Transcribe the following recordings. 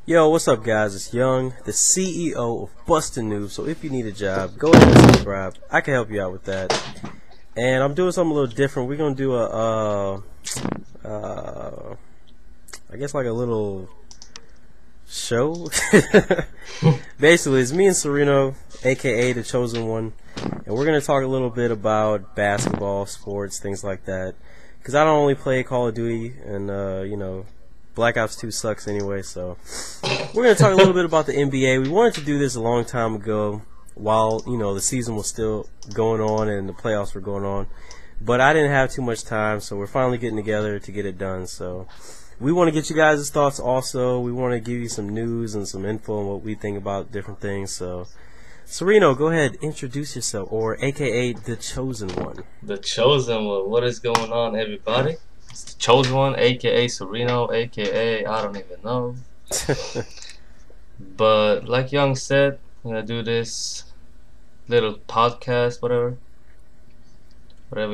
Yo, what's up, guys? It's Young, the CEO of Bustin' News. So if you need a job, go ahead and subscribe. I can help you out with that. And I'm doing something a little different. We're gonna do I guess like a little show. Basically, it's me and Sereno, aka the Chosen One, and we're gonna talk a little bit about basketball, sports, things like that. Because I don't only play Call of Duty, and Black Ops 2 sucks anyway, so we're going to talk a little bit about the NBA. We wanted to do this a long time ago while, the season was still going on and the playoffs were going on. But I didn't have too much time, so we're finally getting together to get it done. So we want to get you guys' thoughts also. We want to give you some news and some info on what we think about different things. So, Sereno, go ahead, introduce yourself, or a.k.a. the Chosen One. The Chosen One. What is going on, everybody? It's the Chosen One, aka Sereno, aka I don't even know. But like Young said, I'm gonna do this little podcast, whatever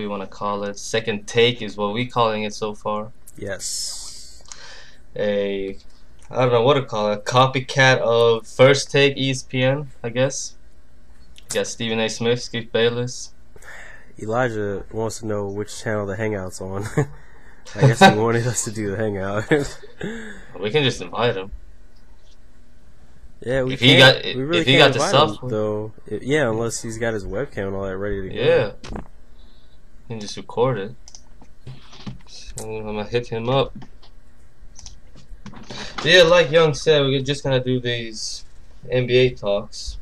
you want to call it. Second take is what we're calling it so far. Yes. I don't know what to call it. A copycat of First Take ESPN, I guess. You got Stephen A. Smith, Skip Bayless. Elijah wants to know which channel the Hangout's on. I guess he wanted us to do the Hangout. We can just invite him. Yeah, we if can't. He got, we really if he can't got the invite stuff, him, though. Yeah, unless he's got his webcam and all that ready to go. Yeah, you can just record it. So I'm gonna hit him up. Yeah, like Young said, we're just gonna do these NBA talks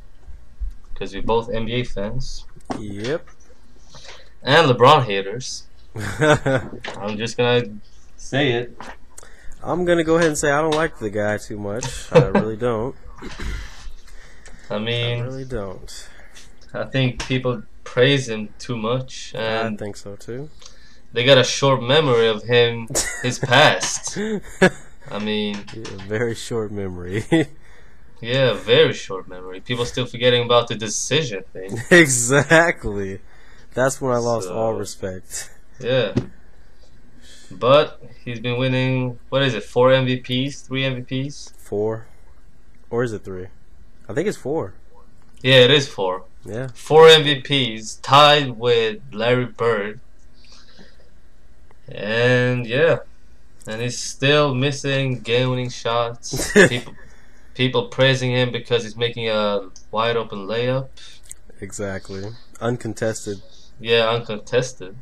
because we're both NBA fans. Yep. And LeBron haters. I'm just gonna say it. I'm gonna go ahead and say I don't like the guy too much. I really don't. I mean, I really don't. I think people praise him too much, and I think so too. They got a short memory of him, his past. I mean, yeah, very short memory. Yeah, very short memory. People still forgetting about the decision thing. Exactly. That's when I lost all respect. Yeah. But he's been winning, what is it, 4 MVPs? 3 MVPs? 4. Or is it 3? I think it's 4. Yeah, it is 4. Yeah. 4 MVPs, tied with Larry Bird. And yeah. And he's still missing game-winning shots. People praising him because he's making a wide-open layup. Exactly. Uncontested. Yeah, uncontested.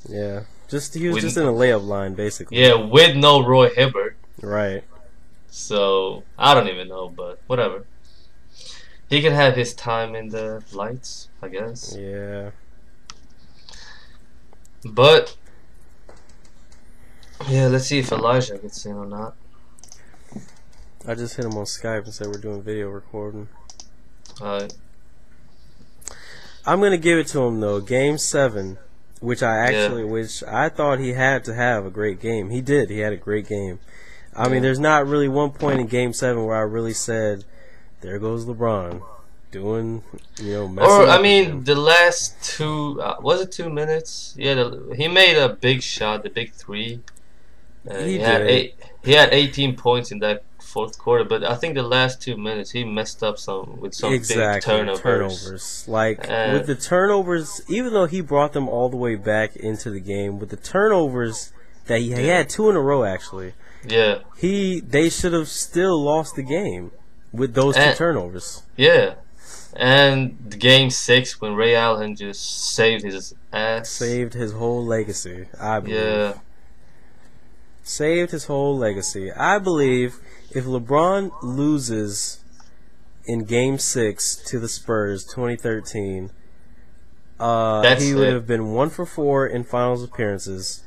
Yeah. He was just in a layup line, basically. Yeah, with no Roy Hibbert. Right. So, I don't even know, but whatever. He can have his time in the lights, I guess. Yeah. But, yeah, let's see if Elijah gets in or not. I just hit him on Skype and said we're doing video recording. Alright. I'm gonna give it to him though. Game 7, which I thought he had to have a great game. He did. He had a great game. I mean, there's not really one point in Game 7 where I really said, "There goes LeBron doing, messing Or up I mean, again." the last 2 was it 2 minutes? Yeah, he made a big shot, the big 3. He had 18 points in that fourth quarter, but I think the last 2 minutes he messed up with some big turnovers. Like with the turnovers, even though he brought them all the way back into the game, with the turnovers that he had 2 in a row actually. Yeah. They should have still lost the game with those 2 turnovers. Yeah. And the game 6 when Ray Allen just saved his ass. Saved his whole legacy, I believe. Yeah. Saved his whole legacy. I believe if LeBron loses in Game 6 to the Spurs 2013, he would have been 1 for 4 in finals appearances.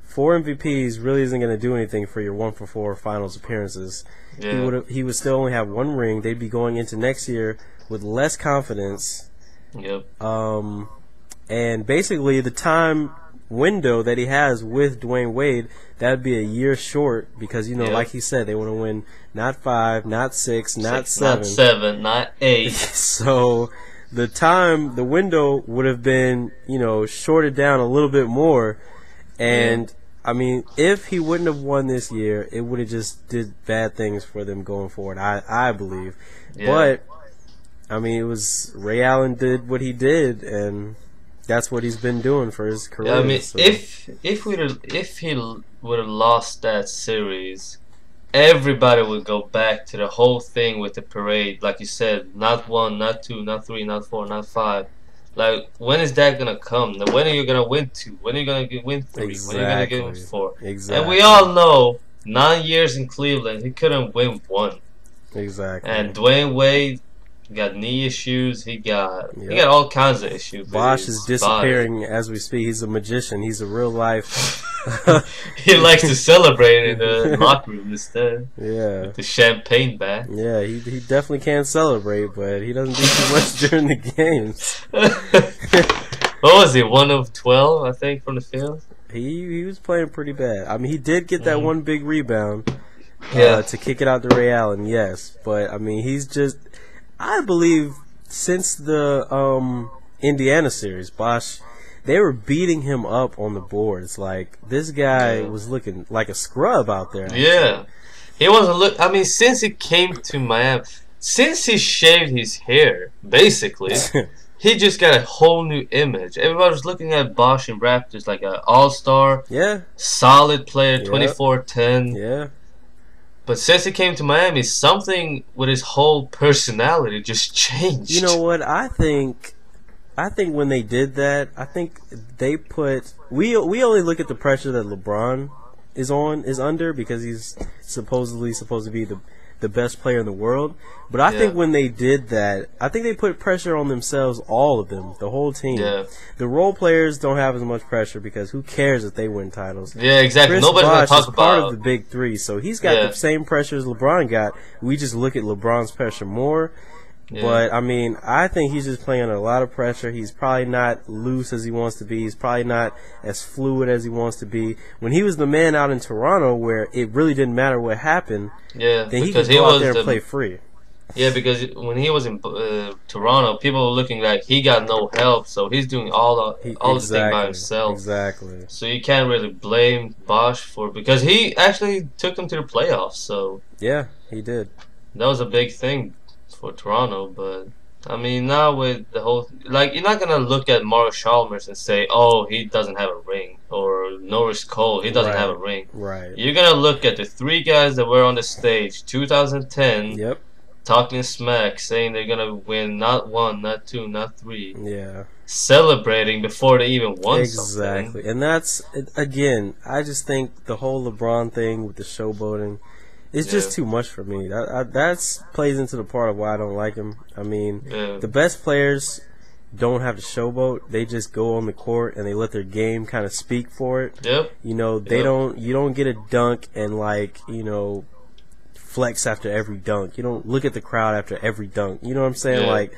4 MVPs really isn't going to do anything for your 1 for 4 finals appearances. Yeah. He would still only have 1 ring. They'd be going into next year with less confidence. Yep. And basically the time window that he has with Dwayne Wade, that'd be a year short because like he said, they want to win not 5, not 6, not 7, not 7, not 8. So the window would have been shorted down a little bit more, and I mean, if he wouldn't have won this year, it would have just did bad things for them going forward. I believe, but I mean, it was Ray Allen did what he did, and that's what he's been doing for his career. Yeah, I mean, so. if he would have lost that series, everybody would go back to the whole thing with the parade, like you said, not 1, not 2, not 3, not 4, not 5. Like, when is that gonna come? When are you gonna win 2? When are you gonna win 3? Exactly. When are you gonna win 4? Exactly. And we all know, 9 years in Cleveland, he couldn't win 1. Exactly. And Dwayne Wade got knee issues. He got all kinds of issues. Bosh is disappearing as we speak. He's a magician. He's a real life. He likes to celebrate in the locker room instead. Yeah. With the champagne back. Yeah, he definitely can celebrate, but he doesn't do too much during the games. What was he? 1 of 12, I think, from the field. He was playing pretty bad. I mean, he did get that one big rebound. To kick it out to Ray Allen, yes. But I mean, he's just. I believe since the Indiana series, Bosh, they were beating him up on the boards. Like, this guy was looking like a scrub out there. Actually. Yeah. He wasn't look. I mean, since he came to Miami, since he shaved his hair, basically, he just got a whole new image. Everybody was looking at Bosh and Raptors like an all-star, solid player, 24-10. Yeah. But since he came to Miami, something with his whole personality just changed. You know what? I think when they did that, I think they put we only look at the pressure that LeBron is under because he's supposedly supposed to be the best player in the world. But I think when they did that, I think they put pressure on themselves, all of them, the whole team. Yeah. The role players don't have as much pressure because who cares if they win titles? Yeah, exactly. Chris Nobody's Bosh gonna talk is part about of the big three, so he's got the same pressure as LeBron got. We just look at LeBron's pressure more. Yeah. But, I mean, I think he's just playing under a lot of pressure. He's probably not loose as he wants to be. He's probably not as fluid as he wants to be. When he was the man out in Toronto where it really didn't matter what happened, then he could go out there and play free. Yeah, because when he was in Toronto, people were looking like he got no help, so he's doing all the thing by himself. Exactly. So you can't really blame Bosh for because he actually took them to the playoffs. So yeah, he did. That was a big thing for Toronto, but I mean now with the whole you're not gonna look at Mario Chalmers and say, oh, he doesn't have a ring, or Norris Cole, he doesn't have a ring. Right. You're gonna look at the 3 guys that were on the stage 2010. Yep. Talking smack, saying they're gonna win not 1, not 2, not 3. Yeah. Celebrating before they even won something. Exactly. And that's, again, I just think the whole LeBron thing with the showboating is just too much for me. That's plays into the part of why I don't like him. I mean, the best players don't have to showboat. They just go on the court and they let their game kind of speak for it. Yep. You know, you don't get a dunk and flex after every dunk. You don't look at the crowd after every dunk. You know what I'm saying? Yeah. Like,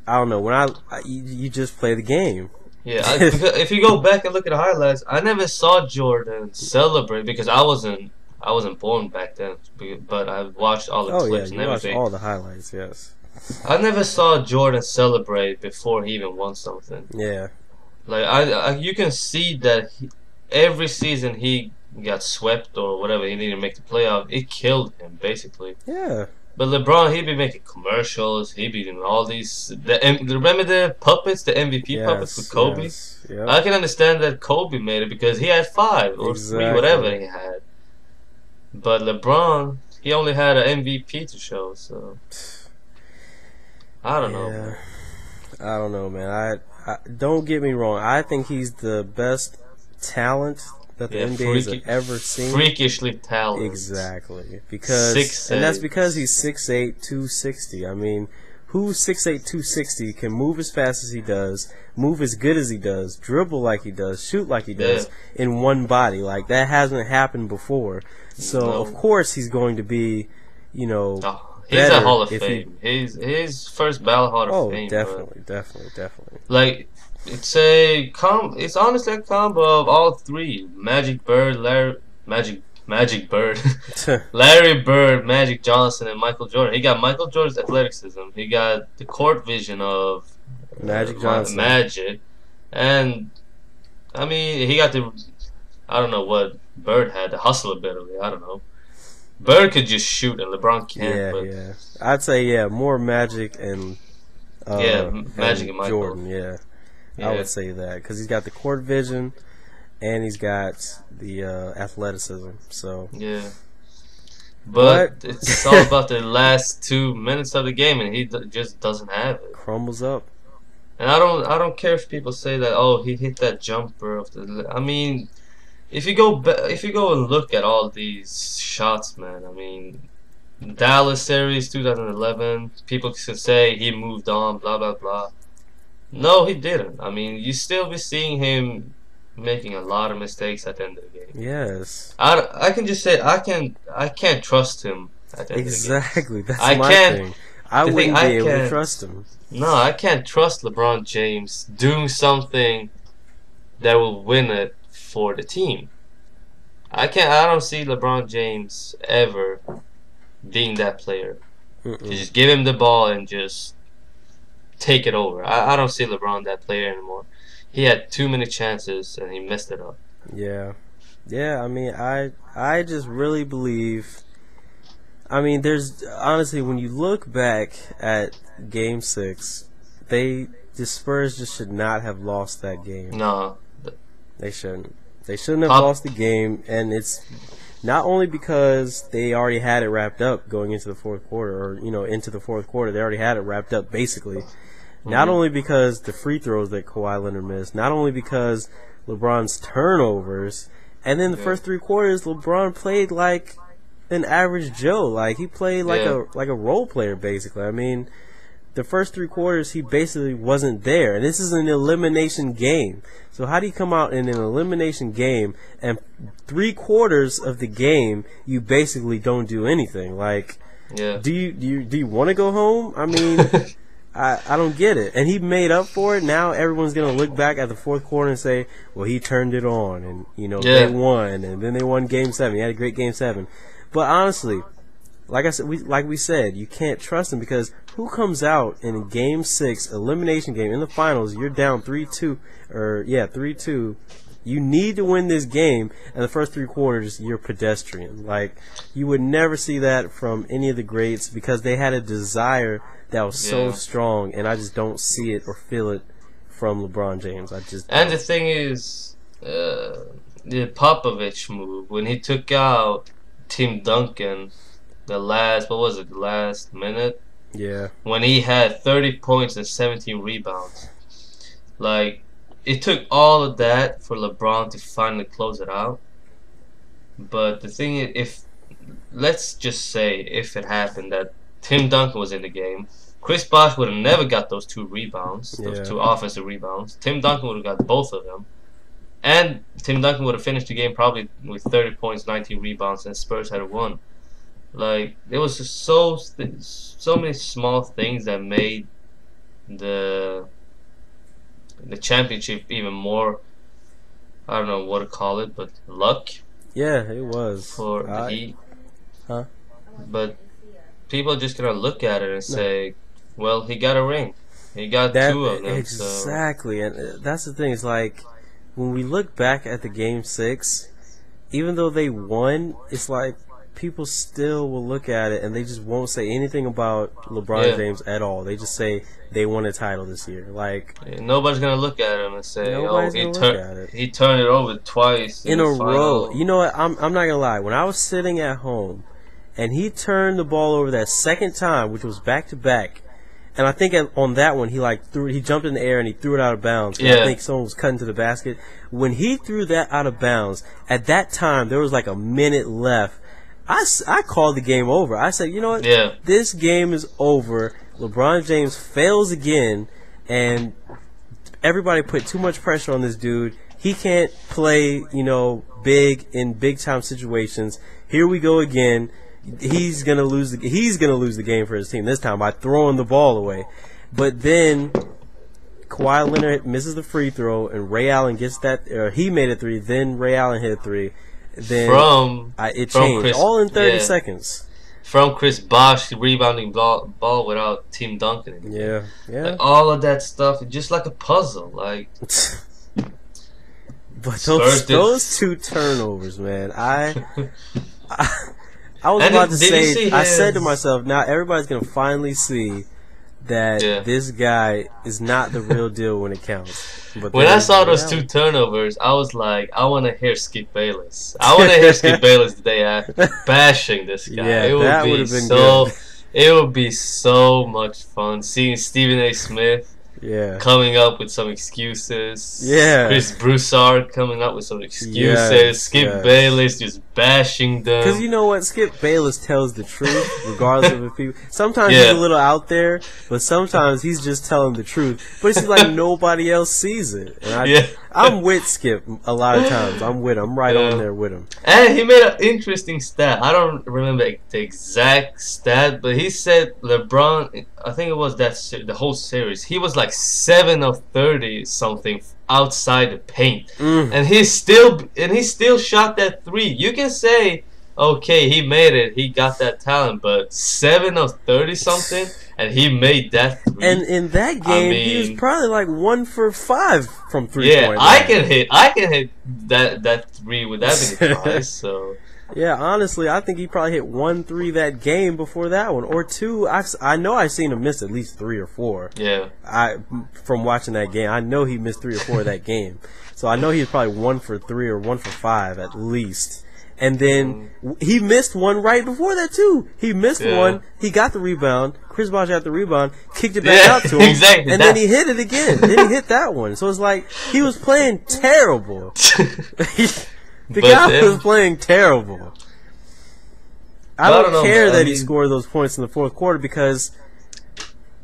I don't know. When you just play the game. Yeah, if you go back and look at the highlights, I never saw Jordan celebrate because I wasn't born back then. But I watched all the clips and everything. Watched all the highlights. Yes. I never saw Jordan celebrate before he even won something. Yeah. Like you can see that every season he got swept or whatever, he didn't make the playoff. It killed him basically. Yeah. But LeBron, he'd be making commercials. He'd be doing all these. Remember the puppets, the MVP puppets with Kobe? Yes, yep. I can understand that Kobe made it because he had 5 or 3, whatever he had. But LeBron, he only had an MVP to show. So I don't know. Man. I don't know, man. I don't get me wrong. I think he's the best talent that the NBA has ever seen. Freakishly talented. Exactly. Because 6'8". And that's because he's 6'8", 260. I mean, who 6'8", 260 can move as fast as he does, move as good as he does, dribble like he does, shoot like he does in one body? Like, that hasn't happened before. So, of course, he's going to be, he's a Hall of Fame. He's first ballot Hall of Fame. Definitely. Like, it's honestly a combo of all 3: Magic Bird, Larry Bird, Larry Bird, Magic Johnson, and Michael Jordan. He got Michael Jordan's athleticism. He got the court vision of Magic Johnson. Magic, and I mean, he got the. I don't know what Bird had, the hustle ability. I don't know. Bird could just shoot and LeBron can't. Yeah, But yeah. I'd say more Magic yeah, Magic and and Michael. Jordan. Yeah, I Yeah, would say that because he's got the court vision and he's got the athleticism. So, yeah. but But it's all about the last 2 minutes of the game, and he just doesn't have it. crumbles up. And I don't care if people say that. Oh, he hit that jumper of the. I mean, if you go and look at all these shots, man. I mean, Dallas series 2011. People can say he moved on, blah blah blah. No, he didn't. I mean, you still be seeing him making a lot of mistakes at the end of the game. Yes, I can just say I can't trust him at the end of the game. exactly. That's I my can't. thing. I The thing wouldn't be I able to can't. trust him. No, I can't trust LeBron James doing something that will win it for the team. I can't. I don't see LeBron James ever being that player. To Mm-mm. just give him the ball and just take it over. I don't see LeBron that player anymore. He had too many chances and he messed it up. Yeah, yeah. I mean, I just really believe. I mean, there's honestly when you look back at Game 6, the Spurs just should not have lost that game. No, They shouldn't. They shouldn't have Pop- lost the game, and it's not only because they already had it wrapped up going into the fourth quarter, or into the fourth quarter. They already had it wrapped up basically. Not only because the free throws that Kawhi Leonard missed, not only because LeBron's turnovers, and then the first 3 quarters, LeBron played like an average Joe. Like he played like a role player basically. I mean, the first 3 quarters he basically wasn't there, and this is an elimination game. So how do you come out in an elimination game and 3 quarters of the game you basically don't do anything? Like, do you want to go home? I mean. I don't get it. And he made up for it. Now everyone's going to look back at the fourth quarter and say, well, he turned it on. And, they won. And then they won Game 7. He had a great Game 7. But honestly, like we said, you can't trust him because who comes out in a Game 6 elimination game in the finals, you're down 3-2. 3-2. You need to win this game, and the first 3 quarters, you're pedestrian. Like, you would never see that from any of the greats because they had a desire that was so strong, and I just don't see it or feel it from LeBron James. And the thing is, the Popovich move, when he took out Tim Duncan, the last minute? Yeah. When he had 30 points and 17 rebounds. Like, it took all of that for LeBron to finally close it out. But the thing is, let's just say if it happened that Tim Duncan was in the game, Chris Bosh would have never got those 2 rebounds, those 2 offensive rebounds. Tim Duncan would have got both of them. And Tim Duncan would have finished the game probably with 30 points, 19 rebounds, and Spurs had won. Like, there was just so many small things that made the championship even more, I don't know what to call it, but luck. Yeah, it was. For the Heat. Huh? But people are just going to look at it and say, well, he got a ring. He got 2 of them. Exactly. So. And that's the thing. It's like, when we look back at the Game 6, even though they won, it's like people still will look at it and they just won't say anything about LeBron James at all. They just say they won a title this year. Like, nobody's gonna look at him and say, "Oh, he turned it over twice in a row." You know what? I'm not gonna lie. When I was sitting at home and he turned the ball over that second time, which was back to back, and I think on that one he jumped in the air and he threw it out of bounds. I think someone was cutting to the basket. When he threw that out of bounds, at that time there was like a minute left. I called the game over. I said, you know what? This game is over. LeBron James fails again, and everybody put too much pressure on this dude. He can't play, big in big time situations. Here we go again. He's gonna lose the game for his team this time by throwing the ball away. But then Kawhi Leonard misses the free throw, and Ray Allen gets that. He made a 3. Then Ray Allen hit a 3. Then it changed all in 30 seconds. From Chris Bosh rebounding ball without Tim Duncan. Yeah. Like, all of that stuff, just like a puzzle. Like, But Spurs those two turnovers, man, I was And about to did you see say, I said to his- myself, now everybody's gonna finally see that Yeah. this guy is not the real deal when it counts. But When I then, saw those two turnovers, I was like, I want to hear Skip Bayless. I want to hear Skip Bayless the day after bashing this guy. Yeah, it would that be would have been so. good. It would be so much fun seeing Stephen A. Smith Yeah. coming up with some excuses. Yeah. Chris Broussard coming up with some excuses. Yes, Skip yes. Bayless just bashing them. Because you know what? Skip Bayless tells the truth, regardless of if people. Sometimes Yeah. he's a little out there, but sometimes he's just telling the truth. But it's like nobody else sees it. And I'm with Skip a lot of times. I'm with him. I'm right on there with him. And he made an interesting stat. I don't remember the exact stat, but he said LeBron, I think it was the whole series, he was like 7 of 30 something outside the paint. And he still shot that 3. You can say, okay, he made it, he got that talent, but 7 of 30 something, and he made that 3. And in that game, he was probably like 1 for 5 from 3-point line. I can hit that 3 with that many tries. So yeah, honestly, I think he probably hit 1 3 that game before that one, or 2. I know I've seen him miss at least 3 or 4. Yeah, from watching that game, I know he missed 3 or 4 of that game. So I know he was probably 1 for 3 or 1 for 5 at least. And then he missed one right before that too. He missed one. He got the rebound. Chris Bosh got the rebound, kicked it back out to him, exactly. And then he hit it again. Then he hit that one. So it's like he was playing terrible. The guy was playing terrible. I don't care that he scored those points in the fourth quarter, because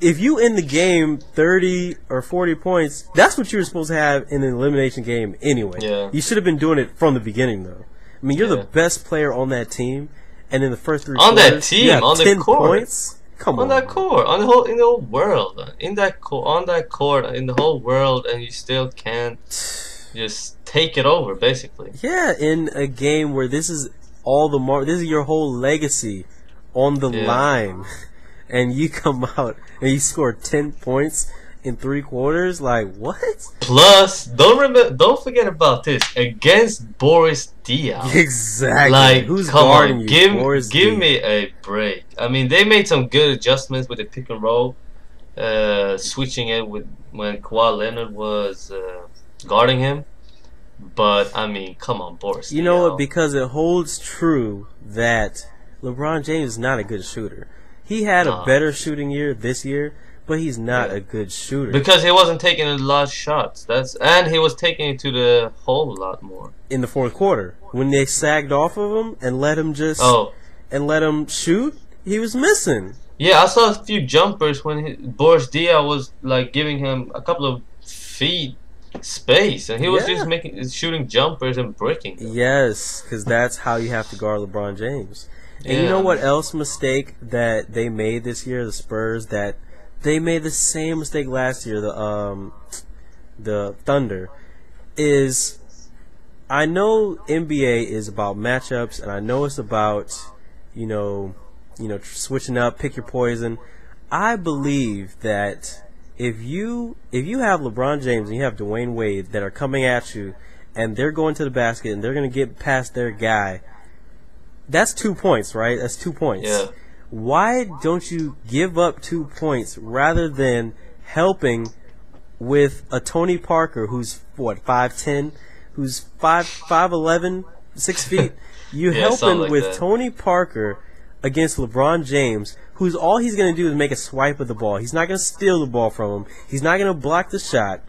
if you end the game 30 or 40 points, that's what you were supposed to have in an elimination game anyway. Yeah. You should have been doing it from the beginning, though. I mean, you're the best player on that team, and in the first 3 quarters, that team, you have on 10 the court. points. Come on, that court, in the whole world, on that court, in the whole world, and you still can't just take it over, basically. Yeah, in a game where this is all the this is your whole legacy on the line, and you come out and you score 10 points in 3 quarters. Like, what? Plus, don't forget about this, against Boris Diaw. Exactly. Like, who's come guarding on, you? give me a break. I mean, they made some good adjustments with the pick and roll, switching it with when Kawhi Leonard was guarding him. But I mean, come on, Boris. You know what? Because it holds true that LeBron James is not a good shooter. He had a better shooting year this year, but he's not a good shooter. Because he wasn't taking a lot of shots. And he was taking it to the hole a lot more. In the fourth quarter, when they sagged off of him and let him let him shoot, he was missing. Yeah, I saw a few jumpers when Boris Diaw was like giving him a couple of feet space, and he was just shooting jumpers and breaking them. Yes, because that's how you have to guard LeBron James. And you know what else mistake that they made this year, the Spurs, that they made the same mistake last year, the Thunder, is I know NBA is about matchups, and I know it's about, you know, switching up, pick your poison. I believe that if you have LeBron James and you have Dwayne Wade that are coming at you, and they're going to the basket and they're going to get past their guy, that's 2 points, right? That's 2 points. Yeah. Why don't you give up 2 points rather than helping with a Tony Parker who's 5'10", who's 5'11", 6 feet? You helping like with that. Tony Parker against LeBron James, who's all he's going to do is make a swipe of the ball. He's not going to steal the ball from him. He's not going to block the shot.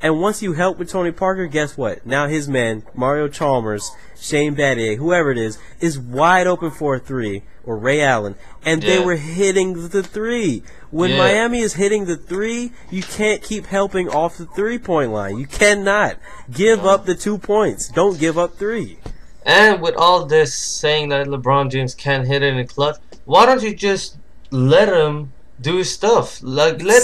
And once you help with Tony Parker, guess what? Now his man, Mario Chalmers, Shane Battier, whoever it is wide open for a 3, or Ray Allen. And they were hitting the 3. When Miami is hitting the 3, you can't keep helping off the 3-point line. You cannot. Give up the 2 points. Don't give up 3. And with all this saying that LeBron James can't hit it in the clutch, why don't you just let him do his stuff? Like, let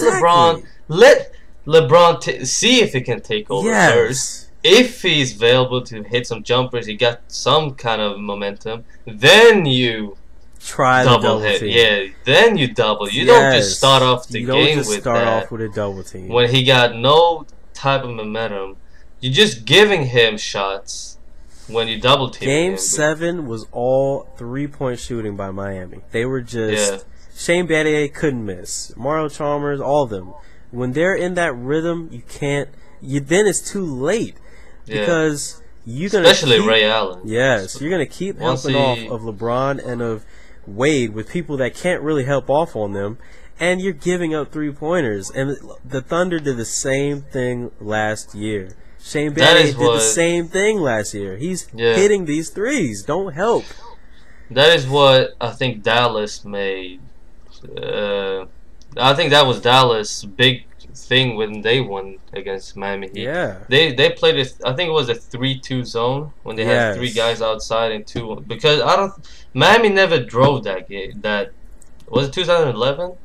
LeBron see if he can take over first. If he's available to hit some jumpers, he got some kind of momentum, then you try the double hit. team. Yeah, then you double. You don't just start off the game with that. Start off with a double team. When he got no type of momentum, you're just giving him shots when you double team him. Game 7 was all 3-point shooting by Miami. They were just Shane Battier couldn't miss. Mario Chalmers, all of them. When they're in that rhythm, you can't. Then it's too late because you're gonna especially Ray Allen. Yes, you're gonna keep helping off of LeBron and of Wade with people that can't really help off on them, and you're giving up 3-pointers. And the Thunder did the same thing last year. Shane Battier did the same thing last year. He's hitting these threes. Don't help. That is what I think Dallas made. I think that was Dallas' big thing when they won against Miami Heat. Yeah. They played it. I think it was a 3-2 zone when they had 3 guys outside and 2. Because Miami never drove that game. That was it 2011.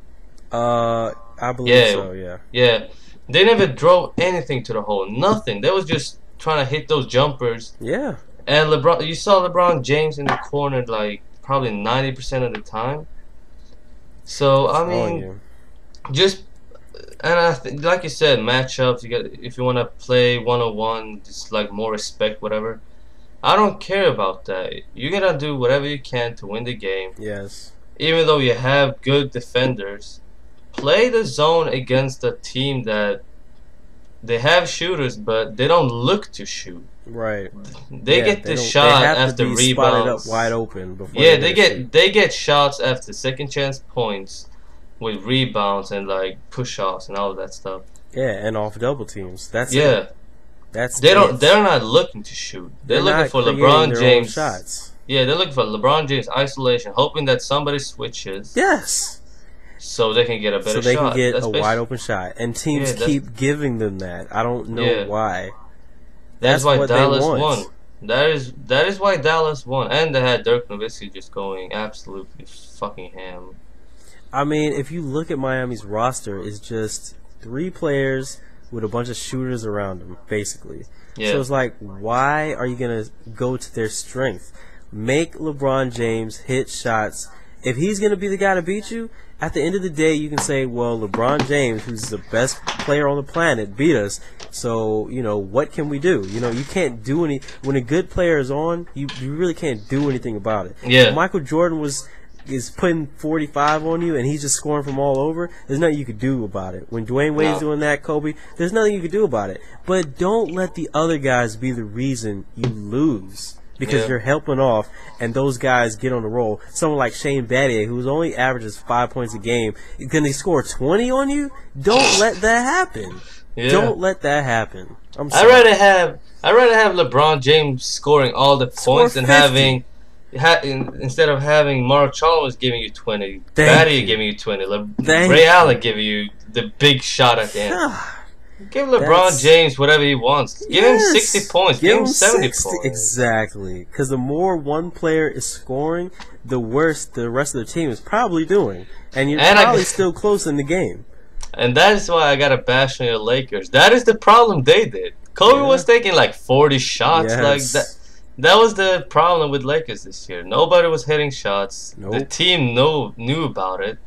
I believe so. Yeah. Yeah. They never drove anything to the hole. Nothing. They was just trying to hit those jumpers. Yeah. And LeBron, you saw LeBron James in the corner like probably 90% of the time. So I mean, just and I think, like you said, matchups. You got if you want to play 1-on-1, just like more respect, whatever. I don't care about that. You gotta do whatever you can to win the game. Yes. Even though you have good defenders, play the zone against a team that they have shooters, but they don't look to shoot. Right. They get the shot after rebounds. Spotted up wide open before they get shots after second chance points with rebounds and like push offs and all of that stuff. Yeah, and off double teams. That's it. They're not looking to shoot. They're looking for LeBron James shots. Yeah, they're looking for LeBron James isolation, hoping that somebody switches. Yes. So they can get a better shot. So they can get a wide open shot, and teams keep giving them that. I don't know why. That's why Dallas won. That is why Dallas won, and they had Dirk Nowitzki just going absolutely fucking ham. I mean, if you look at Miami's roster, it's just 3 players with a bunch of shooters around them, basically. Yeah. So it's like, why are you gonna go to their strength? Make LeBron James hit shots. If he's gonna be the guy to beat you, at the end of the day, you can say, well, LeBron James, who's the best player on the planet, beat us. So, what can we do? You can't do any. When a good player is on, you really can't do anything about it. Yeah. If Michael Jordan is putting 45 on you and he's just scoring from all over, there's nothing you could do about it. When Dwayne Wade's doing that, Kobe, there's nothing you could do about it. But don't let the other guys be the reason you lose. Because you're helping off, and those guys get on the roll. Someone like Shane Battier, who's only averages 5 points a game, can they score 20 on you? Don't let that happen. Don't let that happen. I'm sorry. I'd rather have LeBron James scoring all the points than instead of having Mark Chalmers giving you 20, Battier giving you 20, Ray Allen giving you the big shot at the end. Give LeBron James whatever he wants. Give him 60 points. Give him 70 points. Exactly. Because the more one player is scoring, the worse the rest of the team is probably doing. And you're probably still close in the game. And that is why I got to bash on your Lakers. That is the problem they did. Kobe was taking like 40 shots. Like that was the problem with Lakers this year. Nobody was hitting shots. Nope. The team knew about it.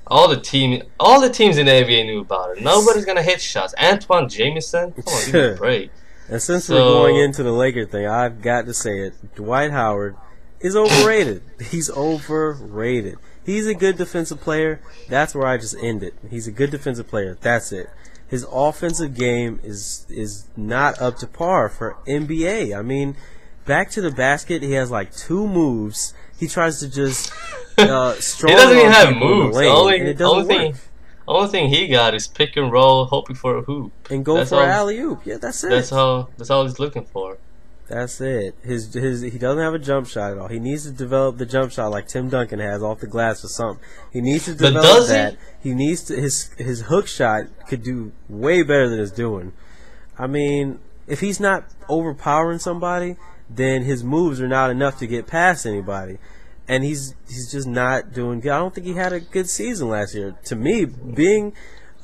All the teams in the NBA knew about it. Nobody's gonna hit shots. Antoine Jamison, come on, give me a break. And since we're going into the Laker thing, I've got to say it. Dwight Howard is overrated. He's overrated. He's a good defensive player. That's where I just end it. He's a good defensive player. That's it. His offensive game is not up to par for NBA. I mean, back to the basket, he has like 2 moves. He tries to just he doesn't even have moves. The only thing he got is pick and roll, hoping for a hoop. And go for an alley-oop. Yeah, that's it. That's all he's looking for. That's it. He doesn't have a jump shot at all. He needs to develop the jump shot like Tim Duncan has off the glass or something. He needs to develop that. He needs to his hook shot could do way better than it's doing. I mean, if he's not overpowering somebody, then his moves are not enough to get past anybody. And he's just not doing good. I don't think he had a good season last year. To me, being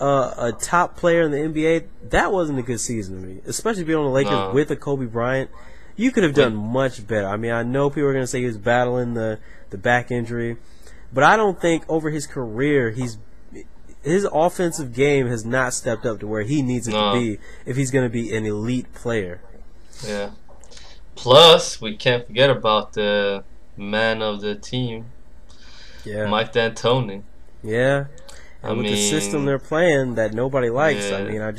a top player in the NBA, that wasn't a good season to me. Especially being on the Lakers with a Kobe Bryant. You could have done much better. I mean, I know people are going to say he was battling the back injury. But I don't think over his career his offensive game has not stepped up to where he needs it to be if he's going to be an elite player. Yeah. Plus, we can't forget about the man of the team, Mike D'Antoni. Yeah. And with the system they're playing that nobody likes, I mean, I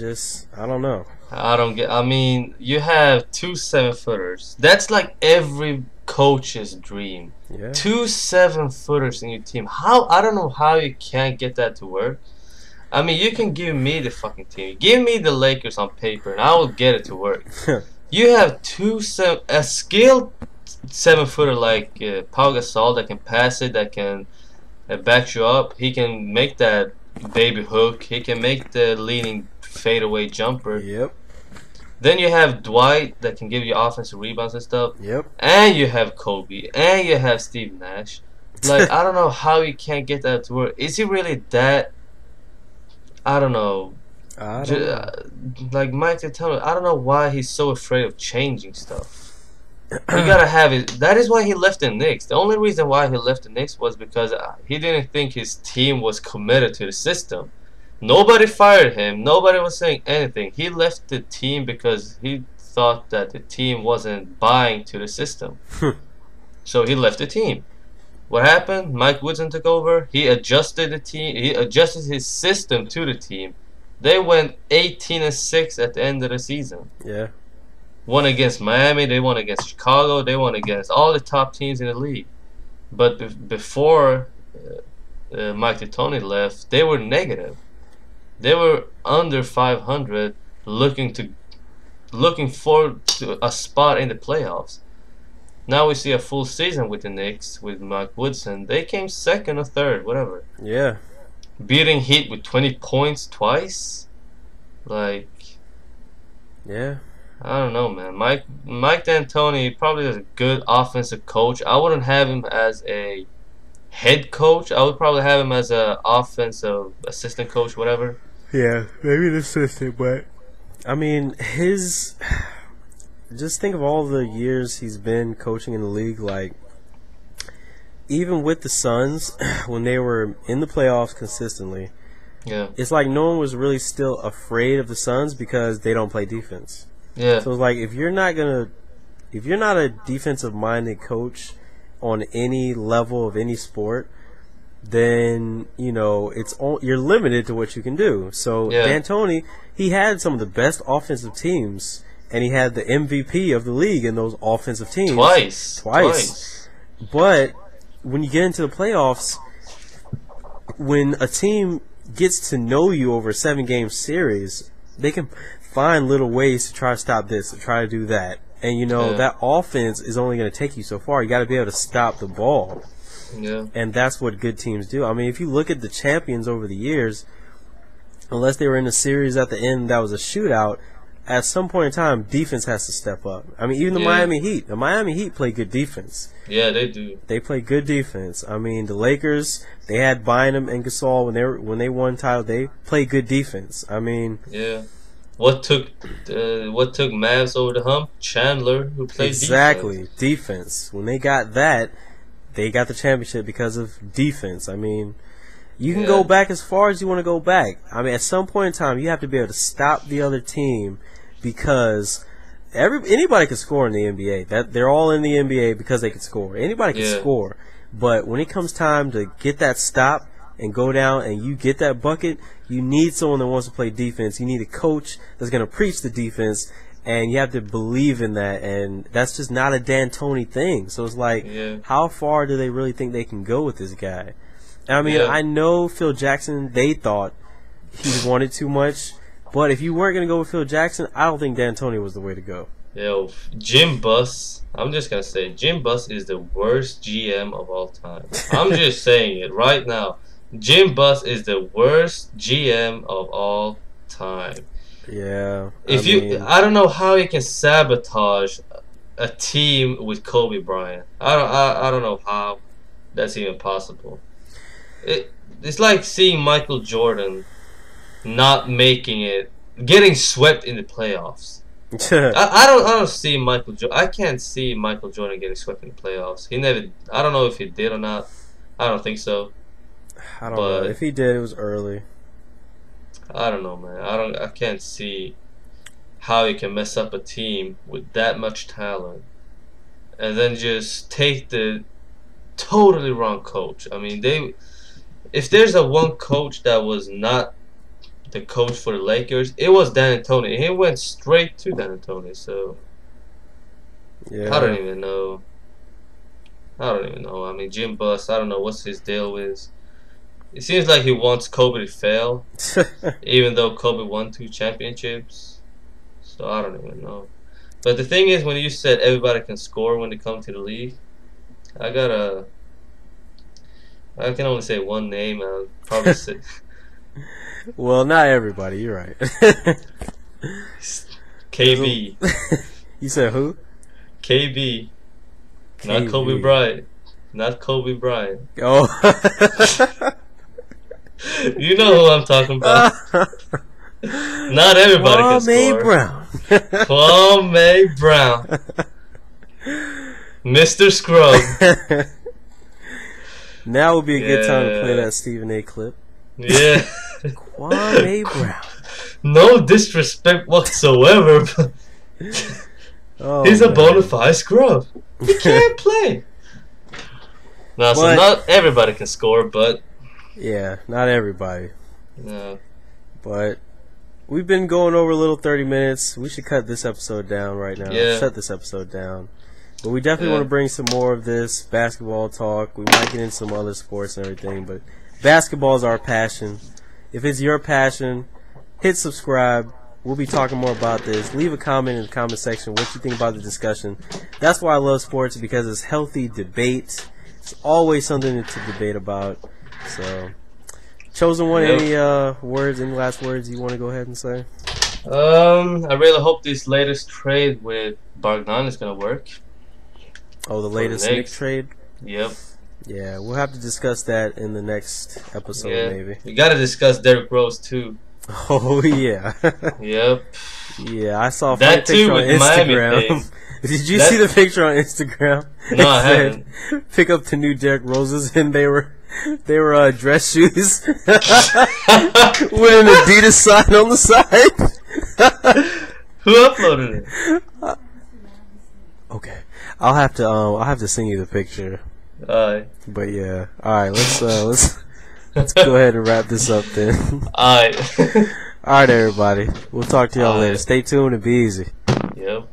don't know. I mean, you have 2 7-footers. That's like every coach's dream. Yeah. 2 7-footers in your team. I don't know how you can't get that to work. I mean, you can give me the fucking team. Give me the Lakers on paper, and I will get it to work. You have a skilled 7-footer like Pau Gasol that can pass it, that can back you up. He can make that baby hook. He can make the leaning fadeaway jumper. Yep. Then you have Dwight that can give you offensive rebounds and stuff. Yep. And you have Kobe. And you have Steve Nash. Like, I don't know how you can't get that to work. Is he really that? I don't know. Like Mike D'Antoni, I don't know why he's so afraid of changing stuff. You gotta have it. That is why he left the Knicks. The only reason why he left the Knicks was because he didn't think his team was committed to the system. Nobody fired him. Nobody was saying anything. He left the team because he thought that the team wasn't buying to the system. So he left the team. What happened? Mike Woodson took over. He adjusted the team. He adjusted his system to the team. They went 18-6 at the end of the season. Yeah. Won against Miami. They won against Chicago. They won against all the top teams in the league. But before Mike D'Antoni left, they were negative. They were under 500, looking forward to a spot in the playoffs. Now we see a full season with the Knicks with Mike Woodson. They came second or third, whatever. Yeah. Beating Heat with 20 points twice. Like, yeah. I don't know, man. Mike D'Antoni probably is a good offensive coach. I wouldn't have him as a head coach. I would probably have him as a offensive assistant coach, whatever. Yeah, maybe an assistant, but I mean, just think of all the years he's been coaching in the league. Like, even with the Suns, when they were in the playoffs consistently, it's like no one was really still afraid of the Suns because they don't play defense. Yeah. So it's like if you're not a defensive-minded coach on any level of any sport, then you're limited to what you can do. So D'Antoni, he had some of the best offensive teams, and he had the MVP of the league in those offensive teams twice. But when you get into the playoffs, when a team gets to know you over a 7-game series, they can find little ways to try to stop this, to try to do that. And that offense is only going to take you so far. You got to be able to stop the ball. Yeah. And that's what good teams do. I mean, if you look at the champions over the years, unless they were in a series at the end that was a shootout, at some point in time, defense has to step up. I mean, even the Miami Heat play good defense. Yeah, they do. They play good defense. I mean, the Lakers, they had Bynum and Gasol when they won title. They play good defense. I mean, yeah. What took Mavs over the hump? Chandler, who played defense. When they got that, they got the championship because of defense. I mean, you can go back as far as you want to go back. I mean, at some point in time, you have to be able to stop the other team because anybody can score in the NBA. That they're all in the NBA because they can score. Anybody can score. But when it comes time to get that stop and go down and you get that bucket, you need someone that wants to play defense. You need a coach that's going to preach the defense, and you have to believe in that, and that's just not a D'Antoni thing. So it's like, how far do they really think they can go with this guy? I mean, I know Phil Jackson, they thought he wanted too much, but if you weren't going to go with Phil Jackson, I don't think D'Antoni was the way to go. Yo, Jim Buss, I'm just going to say, Jim Buss is the worst GM of all time. I'm just saying it right now. Jim Buss is the worst GM of all time. Yeah. I don't know how he can sabotage a team with Kobe Bryant. I don't know how that's even possible. It's like seeing Michael Jordan not making it, getting swept in the playoffs. I don't see Michael Jordan. I can't see Michael Jordan getting swept in the playoffs. I don't know if he did or not. I don't think so. I don't know. If he did, it was early. I don't know, man. I can't see how you can mess up a team with that much talent and then just take the totally wrong coach. I mean, if there's a one coach that was not the coach for the Lakers, it was Dan Antonio. He went straight to Dan Antonio. So Yeah. I don't even know. I mean, Jim Buss, I don't know what's his deal with. It seems like he wants Kobe to fail, even though Kobe won 2 championships. So I don't even know. But the thing is, when you said everybody can score when they come to the league, I can only say one name. I'll probably say. Well, not everybody. You're right. KB. You said who? KB. Not Kobe Bryant. Not Kobe Bryant. Oh. You know who I'm talking about. Not everybody can score. Kwame Brown. Mr. Scrub. Now would be a good time to play that Stephen A. clip. Yeah. Kwame Brown. No disrespect whatsoever, but he's a bona fide scrub. He can't play. No, so not everybody can score, but yeah, not everybody. No. But we've been going over a little 30 minutes. We should cut this episode down right now. Yeah. Shut this episode down. But we definitely want to bring some more of this basketball talk. We might get into some other sports and everything, but basketball is our passion. If it's your passion, hit subscribe. We'll be talking more about this. Leave a comment in the comment section what you think about the discussion. That's why I love sports, because it's healthy debate. It's always something to debate about. So, Chosen One, any last words you want to go ahead and say? I really hope this latest trade with Bogdan is gonna work. Oh, the latest Knicks trade? Yep. Yeah, we'll have to discuss that in the next episode, maybe. We gotta discuss Derrick Rose too. Oh yeah. Yep. Yeah, I saw a that picture too on with Instagram. Did you see the picture on Instagram? No, I haven't. Pick up the new Derrick Roses, and they were dress shoes with an Adidas sign on the side. Who uploaded it? Okay, I'll have to send you the picture. Alright. But yeah, alright. Let's go ahead and wrap this up then. Alright. Alright, everybody. We'll talk to y'all later. Stay tuned and be easy. Yep.